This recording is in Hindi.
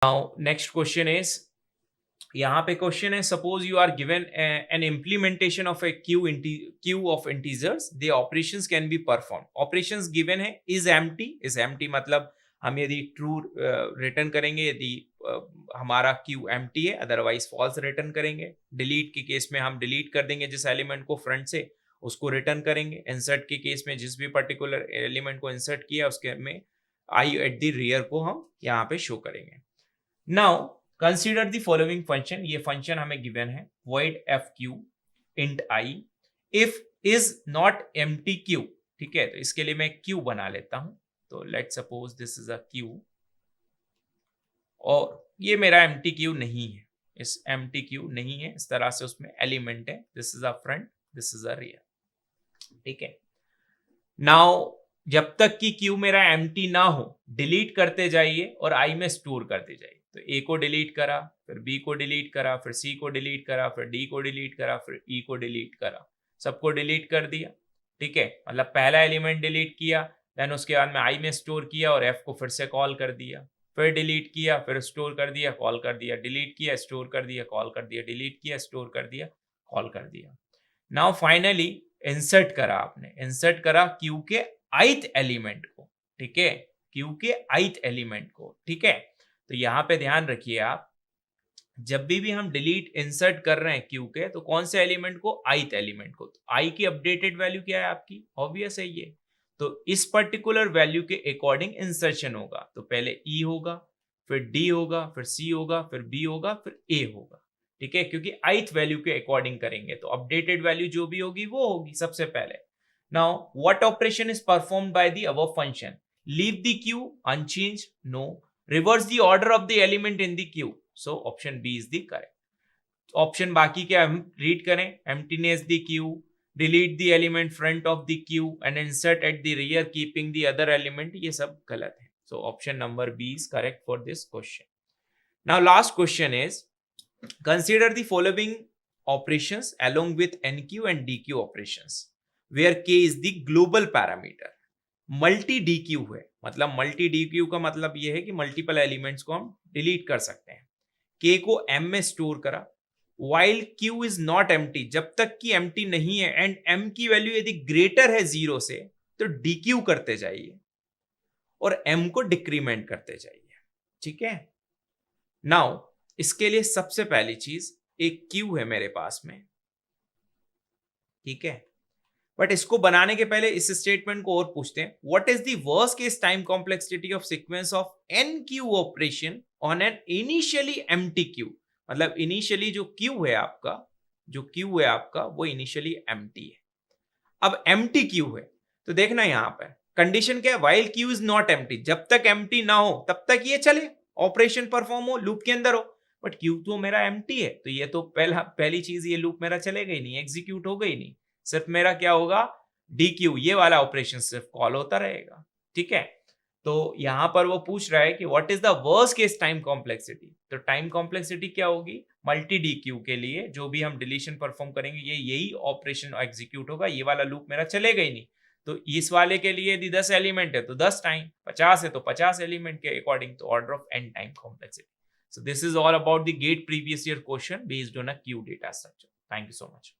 Now next question is, यहाँ पे क्वेश्चन है, suppose you are given an implementation of a queue of integers, the operations can be perform. Operations given है, इज एम्प्टी मतलब हम यदि ट्रू रिटर्न करेंगे यदि हमारा क्यू एम्प्टी है, अदरवाइज फॉल्स रिटर्न करेंगे. डिलीट के केस में हम डिलीट कर देंगे जिस एलिमेंट को फ्रंट से, उसको रिटर्न करेंगे. इंसर्ट के केस में जिस भी पर्टिकुलर एलिमेंट को इंसर्ट किया उसके में आई एट द रियर को हम यहाँ पे शो करेंगे. Now consider the following function. ये फंक्शन हमें गिवन है, void fq int I if is not empty q. ठीक है, तो इसके लिए मैं q बना लेता हूं. तो let suppose this is a q और ये मेरा empty q नहीं है, इस empty q नहीं है, इस तरह से उसमें एलिमेंट है. This is a front, this is a rear. ठीक है, नाउ जब तक कि q मेरा empty ना हो डिलीट करते जाइए और I में स्टोर करते जाइए. तो A को डिलीट करा, फिर B को डिलीट करा, फिर C को डिलीट करा, फिर D को डिलीट करा, फिर E को डिलीट करा, सबको डिलीट कर दिया. ठीक है, मतलब पहला एलिमेंट डिलीट किया, देन उसके बाद में I में स्टोर किया और F को फिर से कॉल कर दिया, फिर डिलीट किया, फिर स्टोर कर दिया, कॉल कर दिया, डिलीट किया, स्टोर कर दिया, कॉल कर दिया, डिलीट किया, स्टोर कर दिया, कॉल कर दिया. नाउ फाइनली इंसर्ट करा, आपने इंसर्ट करा Q के ith एलिमेंट को. ठीक है, Q के ith एलिमेंट को. ठीक है, तो यहां पे ध्यान रखिए आप, जब भी हम डिलीट इंसर्ट कर रहे हैं क्यू के, तो कौन से एलिमेंट को, ith एलिमेंट को. तो आई की अपडेटेड वैल्यू क्या है आपकी, ऑब्वियस है ये. तो इस पर्टिकुलर वैल्यू के अकॉर्डिंग इंसर्शन होगा. तो पहले ई होगा, फिर डी होगा, फिर सी होगा, फिर बी होगा, फिर ए होगा. ठीक है, क्योंकि ith वैल्यू के अकॉर्डिंग करेंगे तो अपडेटेड वैल्यू जो भी होगी वो होगी सबसे पहले. Now what operation is performed by the above function. Leave the queue unchanged, no. Reverse the order of the element in the queue. So option B is the correct. Option बाकी क्या हम read करें, emptiness the queue, delete the element front of the queue and insert at the rear keeping the other element, ये सब गलत है. So option number B is correct for this question. Now last question is, consider the following operations along with NQ and DQ operations where K is the global parameter. Multi D Q है, मतलब मल्टी डी क्यू का मतलब यह है कि मल्टीपल एलिमेंट्स को हम डिलीट कर सकते हैं. के को एम में स्टोर करा, while Q is not empty, जब तक कि एम्प्टी नहीं है, एंड एम की वैल्यू यदि ग्रेटर है 0 से तो डी क्यू करते जाइए और एम को डिक्रीमेंट करते जाइए. ठीक है, नाउ इसके लिए सबसे पहली चीज, एक क्यू है मेरे पास में. ठीक है, बट इसको बनाने के पहले इस स्टेटमेंट को और पूछते हैं, what is the worst case time complexity of sequence of n queue operation on an initially empty queue. मतलब इनिशियली जो क्यू है आपका, वो इनिशियली एम्प्टी है. अब एम्प्टी क्यू है तो देखना यहां पर कंडीशन क्या है, while Q is not empty, जब तक एम्प्टी ना हो तब तक ये चले, ऑपरेशन परफॉर्म हो, लूप के अंदर हो. बट क्यू तो मेरा एम्प्टी है, तो ये तो पहली चीज, ये लूप मेरा चलेगा ही नहीं, एग्जीक्यूट होगा ही नहीं. सिर्फ मेरा क्या होगा, डी क्यू, ये वाला ऑपरेशन सिर्फ कॉल होता रहेगा. ठीक है, तो यहां पर वो पूछ रहा है कि what is the worst case time complexity. तो टाइम कॉम्प्लेक्सिटी क्या होगी, मल्टी डी क्यू के लिए जो भी हम डिलीशन परफॉर्म करेंगे ये यही ऑपरेशन एग्जीक्यूट होगा, ये वाला लूप मेरा चलेगा ही नहीं. तो इस वाले के लिए यदि 10 एलिमेंट है तो 10 टाइम, 50 है तो 50 एलिमेंट के अकॉर्डिंग, तो order of n time complexity. So this is all about the GATE previous year question based on a queue data structure. Thank you so much.